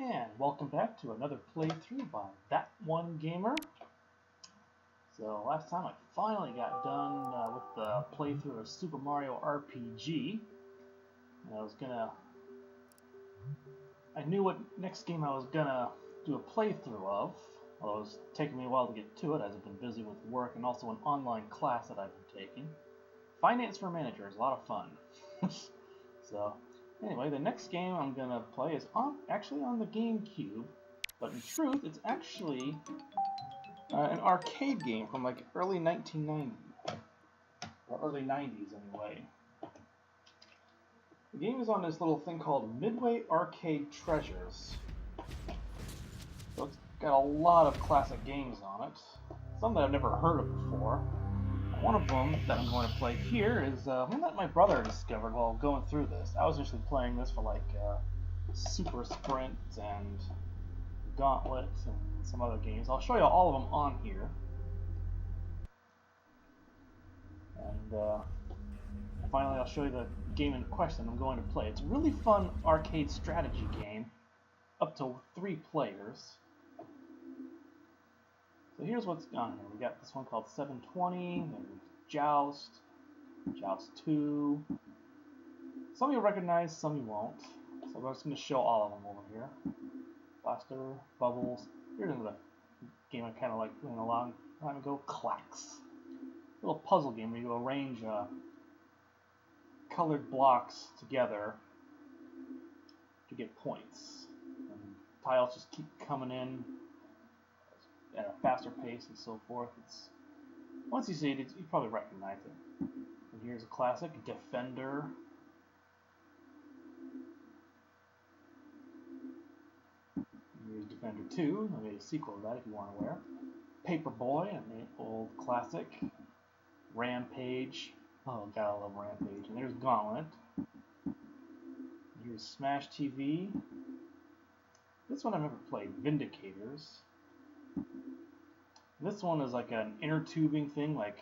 And welcome back to another playthrough by ThatOneGamer. So last time I finally got done with the playthrough of Super Mario RPG. And I knew what next game I was gonna do a playthrough of, although it was taking me a while to get to it as I've been busy with work and also an online class that I've been taking. Finance for Managers, a lot of fun. So anyway, the next game I'm gonna play is actually on the GameCube, but in truth, it's actually an arcade game from like early 1990s, or early 90s anyway. The game is on this little thing called Midway Arcade Treasures. So it's got a lot of classic games on it, some that I've never heard of before. One of them that I'm going to play here is one that my brother discovered while going through this. I was actually playing this for like Super Sprint and Gauntlet and some other games. I'll show you all of them on here. And finally I'll show you the game in question I'm going to play. It's a really fun arcade strategy game, up to 3 players. So here's what's on here. We got this one called 720, there's Joust, Joust 2. Some you'll recognize, some you won't. So I'm just going to show all of them over here. Blaster, Bubbles. Here's another game I kind of like doing a long time ago, Clacks. A little puzzle game where you arrange colored blocks together to get points. And tiles just keep coming in at a faster pace and so forth. Once you see it, you probably recognize it. And here's a classic, Defender. Here's Defender 2. I made a sequel to that if you want to wear. Paperboy, an old classic. Rampage. Oh, God, I love Rampage. And there's Gauntlet. Here's Smash TV. This one I've never played, Vindicators. This one is like an inner tubing thing, like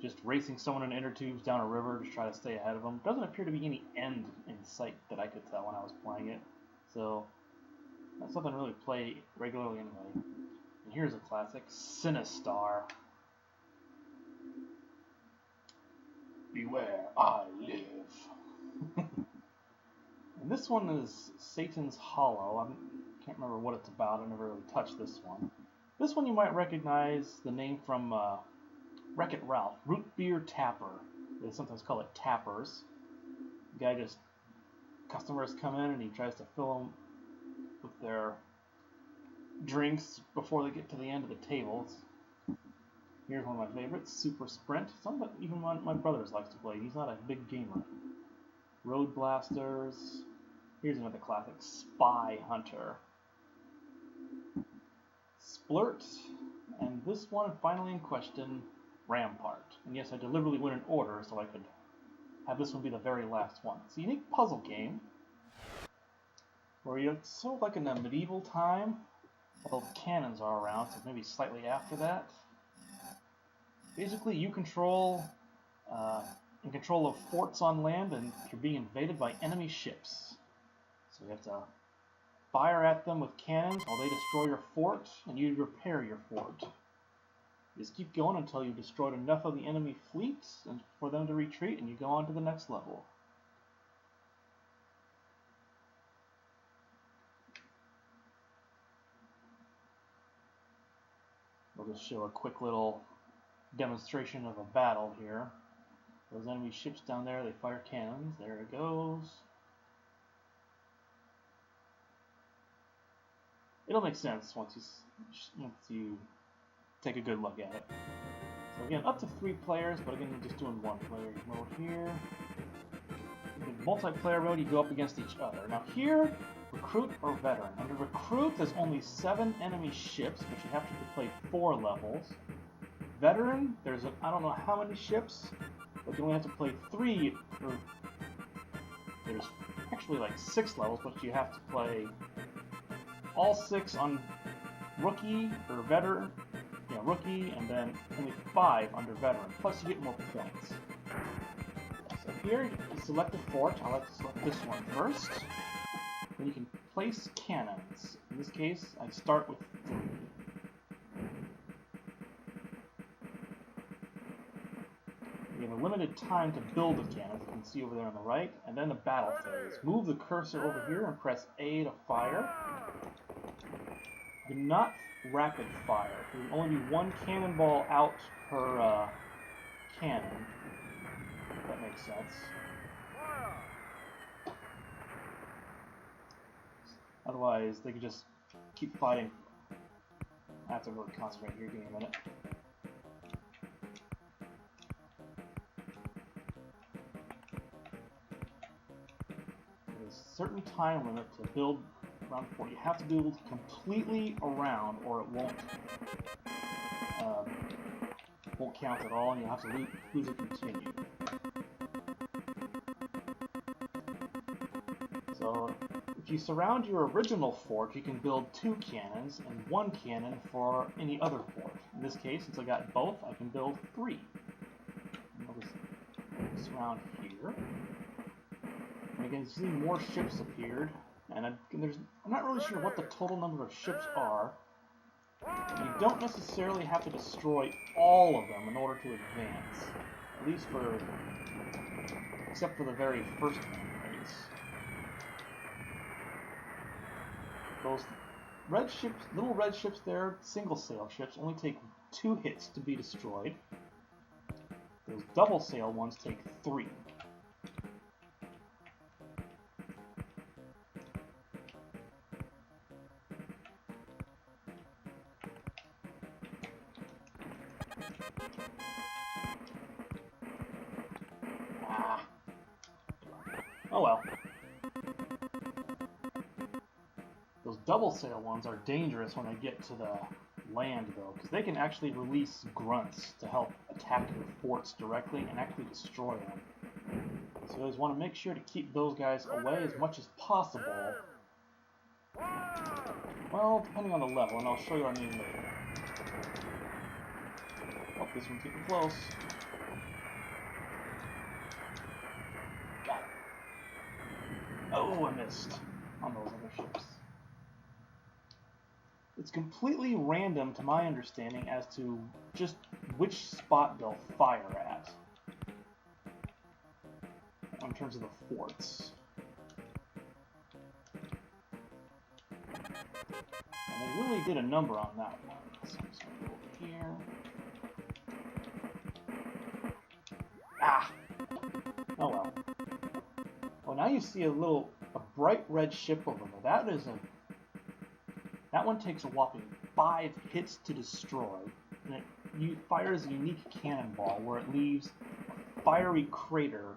just racing someone in inner tubes down a river to try to stay ahead of them. Doesn't appear to be any end in sight that I could tell when I was playing it. So that's something I really play regularly anyway. And here's a classic, Sinistar. Beware, I live. And this one is Satan's Hollow. I can't remember what it's about. I never really touched this one. This one you might recognize the name from Wreck-It Ralph, Root Beer Tapper. They sometimes call it Tappers. The guy customers come in and he tries to fill them with their drinks before they get to the end of the tables. Here's one of my favorites, Super Sprint. Some that even my brothers likes to play. He's not a big gamer. Road Blasters. Here's another classic, Spy Hunter. Splurt, and this one finally in question, Rampart. And yes, I deliberately went in order so I could have this one be the very last one. It's a unique puzzle game where you're sort of like in a medieval time, although cannons are around, so maybe slightly after that. Basically, you control in control of forts on land, and you're being invaded by enemy ships. So you have to fire at them with cannons while they destroy your fort, and you repair your fort. You just keep going until you've destroyed enough of the enemy fleets and for them to retreat, and you go on to the next level. We'll just show a quick little demonstration of a battle here. Those enemy ships down there, they fire cannons. There it goes. It'll make sense once you take a good look at it. So again, up to 3 players, but again, you're just doing 1 player mode here. In multiplayer mode, you go up against each other. Now here, Recruit or Veteran. Under Recruit, there's only 7 enemy ships, but you have to play 4 levels. Veteran, there's I don't know how many ships, but you only have to play 3. There's actually like 6 levels, but you have to play all 6 on Rookie or Veteran, Rookie, and then only 5 under Veteran. Plus you get more points. So here you select a fort. I like to select this one first. then you can place cannons. In this case, I start with 3. You have a limited time to build the cannons, you can see over there on the right, and then the battle phase. Move the cursor over here and press A to fire. Do not rapid fire. There will only be 1 cannonball out per cannon, if that makes sense. Otherwise, they could just keep fighting. I have to really concentrate here. Give me a minute. There's a certain time limit to build around 4. You have to build completely around, or it won't count at all, and you'll have to lose it continue. So, if you surround your original fort, you can build 2 cannons and 1 cannon for any other fort. In this case, since I got both, I can build 3. I'll just surround here. And again, you see more ships appeared, and I'm not really sure what the total number of ships are. You don't necessarily have to destroy all of them in order to advance, at least except for the very first one. Those red ships, little red ships there, single sail ships, only take 2 hits to be destroyed. Those double sail ones take 3. Oh well. Those double sail ones are dangerous when they get to the land, though, because they can actually release grunts to help attack your forts directly and actually destroy them. So you always want to make sure to keep those guys away as much as possible. Well, depending on the level, and I'll show you what I mean later. Oh, this one's getting close. Got it. Oh, I missed on those other ships. It's completely random, to my understanding, as to just which spot they'll fire at in terms of the forts. And they really did a number on that one. So I'm just going to go over here. Ah! Oh well. Well, now you see a bright red ship over there. That one takes a whopping 5 hits to destroy, and it fires a unique cannonball where it leaves a fiery crater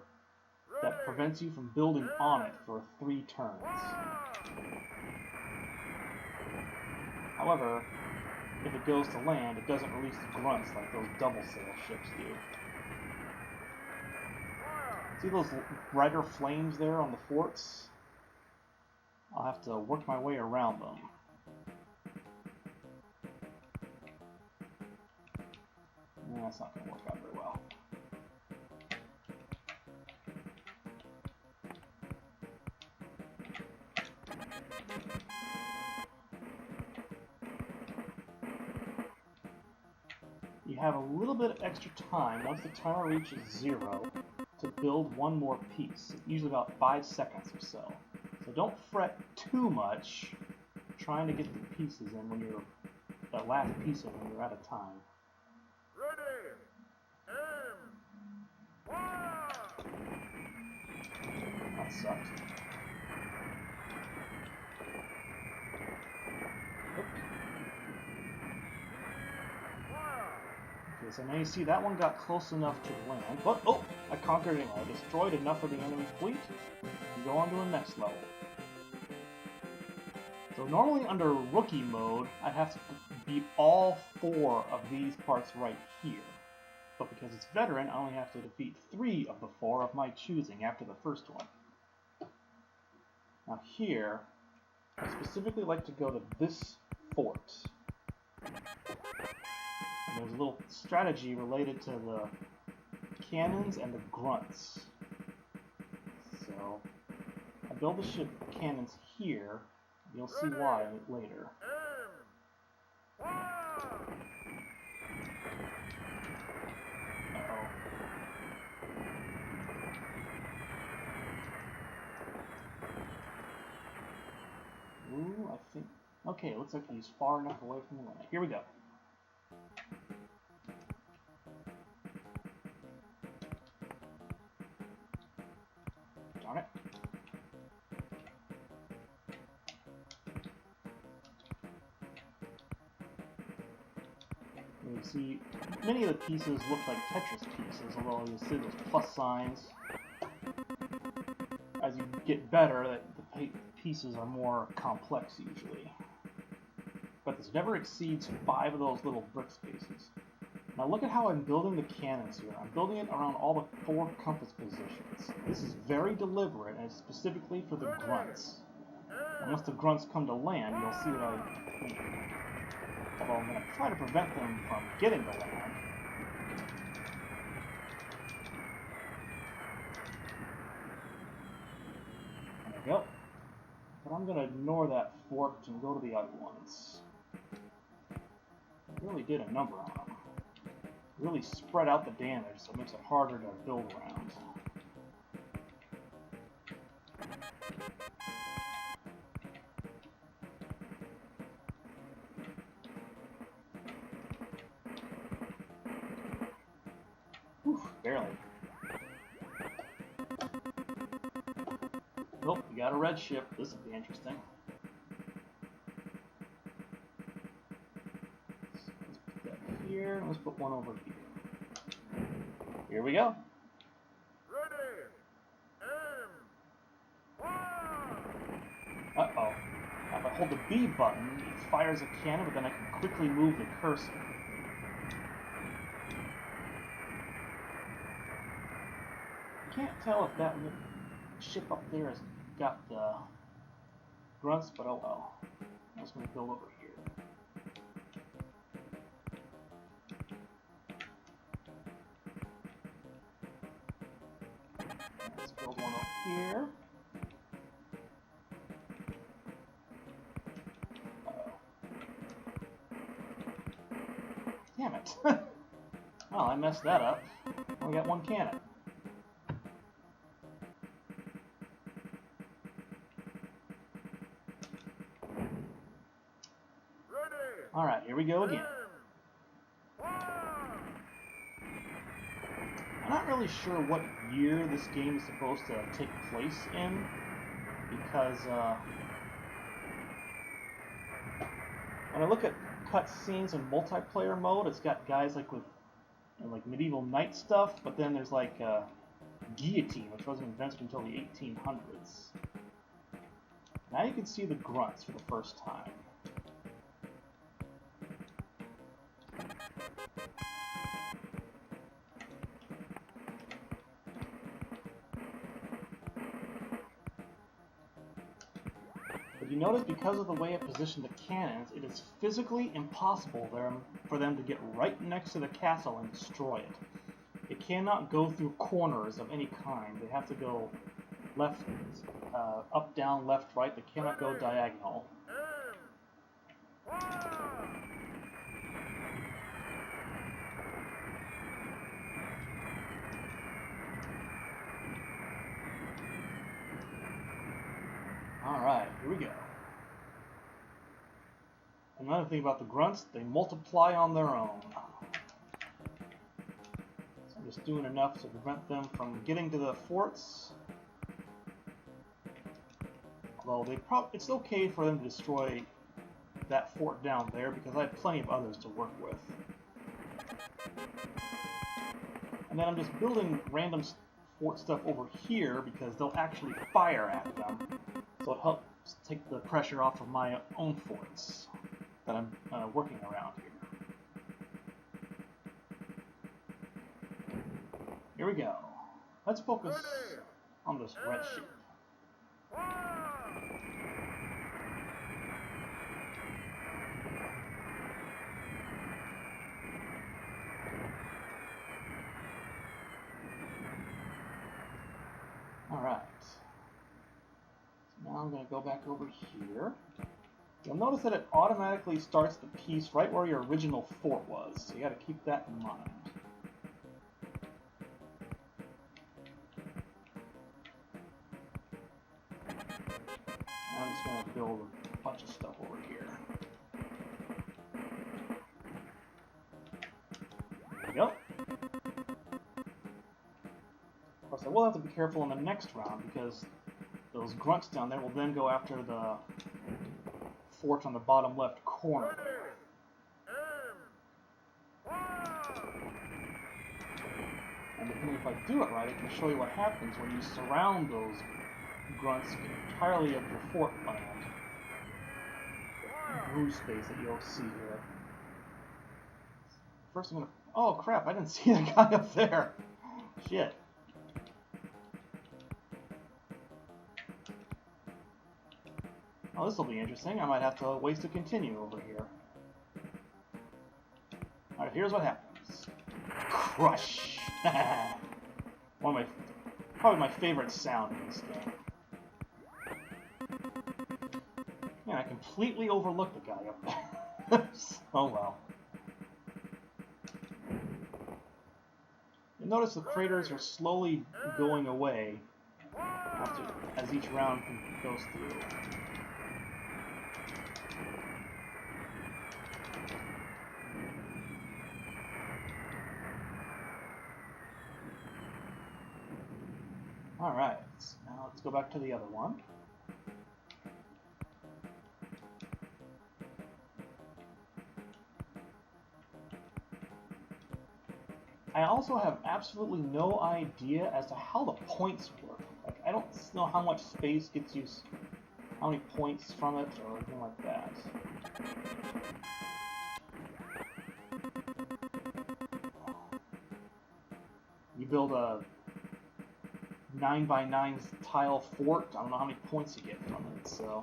that prevents you from building on it for 3 turns. However, if it goes to land, it doesn't release grunts like those double sail ships do. See those brighter flames there on the forts? I'll have to work my way around them. That's not going to work out very well. You have a little bit of extra time once the timer reaches 0 to build one more piece, usually about 5 seconds or so. So don't fret too much trying to get the pieces in when you're that last piece in when you're out of time. That sucks. Okay, so now you see that one got close enough to land, but oh, I conquered it. I destroyed enough of the enemy fleet and go on to the next level. So normally under rookie mode, I'd have to beat all 4 of these parts right here. But because it's veteran, I only have to defeat 3 of the 4 of my choosing after the first one. Now here, I specifically like to go to this fort. And there's a little strategy related to the cannons and the grunts. So, I build the ship cannons here. You'll see why later. Uh-oh. Ooh, I think... Okay, it looks like he's far enough away from the land. Here we go. Darn it. You see, many of the pieces look like Tetris pieces, although you see those plus signs. As you get better, the pieces are more complex usually. But this never exceeds 5 of those little brick spaces. Now look at how I'm building the cannons here. I'm building it around all the 4 compass positions. This is very deliberate, and it's specifically for the grunts. And once the grunts come to land, you'll see what I mean. Although I'm going to try to prevent them from getting to land. There we go. But I'm going to ignore that fort and go to the other ones. I really did a number on them. Really spread out the damage, so it makes it harder to build around. Whew, barely. Nope, we got a red ship. This will be interesting. Let's put that here, and let's put one over here. Here we go. Uh-oh. If I hold the B button, it fires a cannon, but then I can quickly move the cursor. I can't tell if that ship up there has got the grunts, but oh well. I'm just going to build over here. Let's build one up here. Damn it. Well, I messed that up. Only got one cannon. Alright, here we go again. I'm not really sure what year this game is supposed to take place in, because when I look at cutscenes in multiplayer mode, it's got guys like with like medieval knight stuff, but then there's like guillotine, which wasn't invented until the 1800s. Now you can see the grunts for the first time. But you notice because of the way it positioned the cannons, it is physically impossible for them to get right next to the castle and destroy it. It cannot go through corners of any kind. They have to go left, up, down, left, right. They cannot go diagonal. Alright, here we go. Another thing about the grunts, they multiply on their own. So I'm just doing enough to prevent them from getting to the forts. Although it's okay for them to destroy that fort down there because I have plenty of others to work with. And then I'm just building random fort stuff over here because they'll actually fire at them. So it helps take the pressure off of my own forts that I'm working around here. Here we go. Let's focus on this red ship. Alright. Now I'm going to go back over here. You'll notice that it automatically starts the piece right where your original fort was, so you got to keep that in mind. I'm just going to build a bunch of stuff over here. There we go. Of course, I will have to be careful in the next round because those grunts down there will then go after the fort on the bottom left corner there. And if I do it right, I can show you what happens when you surround those grunts entirely of your fort land. Blue space that you'll see here. First I'm gonna... Oh crap, I didn't see the guy up there. Shit. Oh, this will be interesting. I might have to waste a continue over here. Alright, here's what happens. Crush! Probably my favorite sound in this game. Man, I completely overlooked the guy up there. Oh well. You'll notice the craters are slowly going away as each round goes through. Alright, now let's go back to the other one. I also have absolutely no idea as to how the points work. Like, I don't know how much space gets you, how many points from it, or anything like that. You build a 9x9 tile fort, I don't know how many points you get from it, so...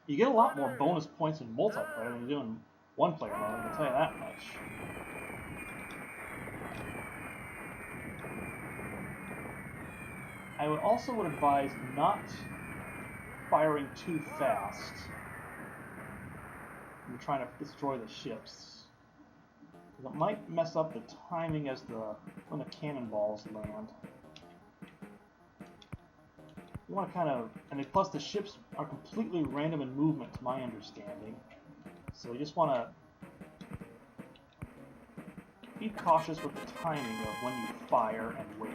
You get a lot more bonus points in multiplayer than you do in one-player mode, I can tell you that much. I would advise not firing too fast when you're trying to destroy the ships. It might mess up the timing as when the cannonballs land. You want to kind of, plus the ships are completely random in movement to my understanding. So you just want to be cautious with the timing of when you fire and where.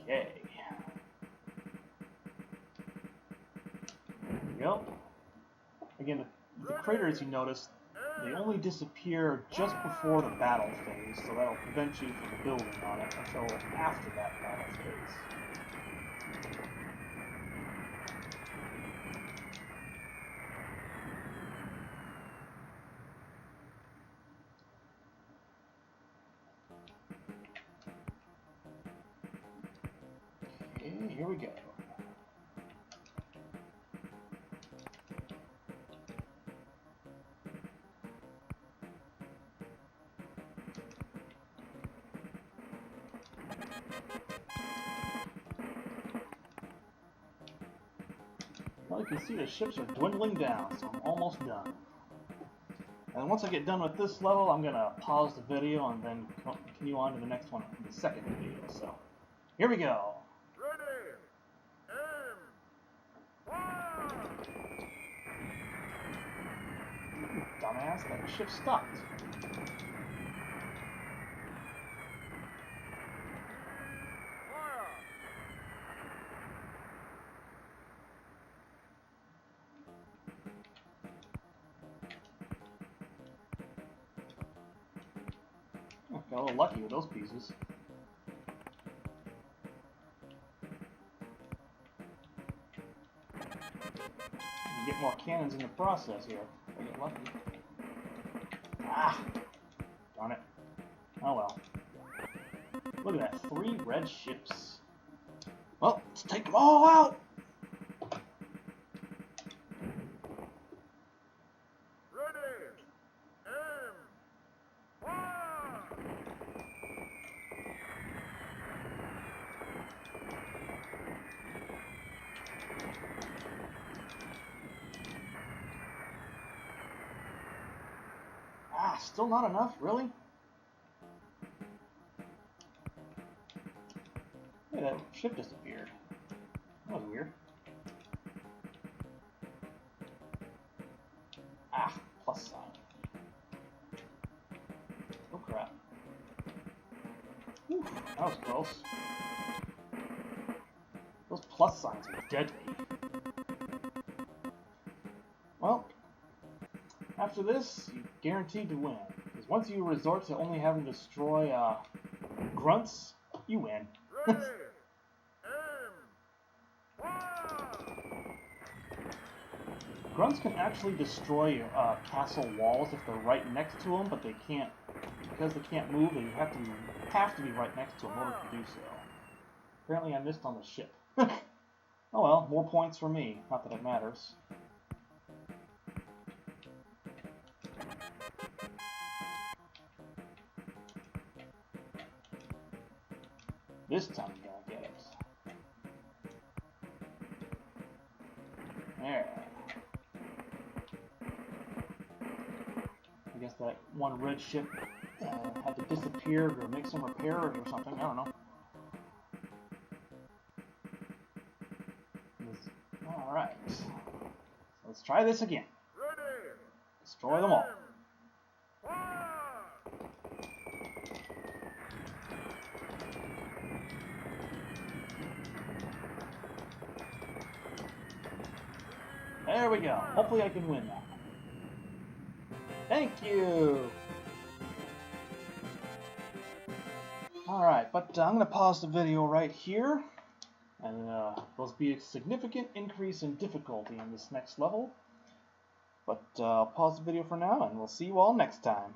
Okay. There we go. Again, the craters, you notice, they only disappear just before the battle phase, so that'll prevent you from building on it until after that battle phase. Okay, here we go. Well, you can see the ships are dwindling down, so I'm almost done. And once I get done with this level, I'm going to pause the video and then continue on to the next one, the second video. So, here we go. Ready, aim, Dumbass, that ship stopped. Got a little lucky with those pieces. You get more cannons in the process here. I get lucky. Ah! Darn it. Oh well. Look at that, 3 red ships. Well, let's take them all out! still not enough? Really? Hey, that ship disappeared. That was weird. Ah, plus sign. Oh crap. Whew, that was close. Those plus signs are deadly. Well, after this, you're guaranteed to win. Because once you resort to only having to destroy grunts, you win. Grunts can actually destroy castle walls if they're right next to them, but they can't, because they can't move, they have to be right next to them in order to do so. Apparently I missed on the ship. Oh well, more points for me. Not that it matters. This time I'm gonna get it. There. I guess that one red ship had to disappear or make some repairs or something. I don't know. Alright. So let's try this again. Destroy them all. There we go. Hopefully I can win that. Thank you! Alright, but I'm going to pause the video right here. And there'll be a significant increase in difficulty in this next level. But I'll pause the video for now, and we'll see you all next time.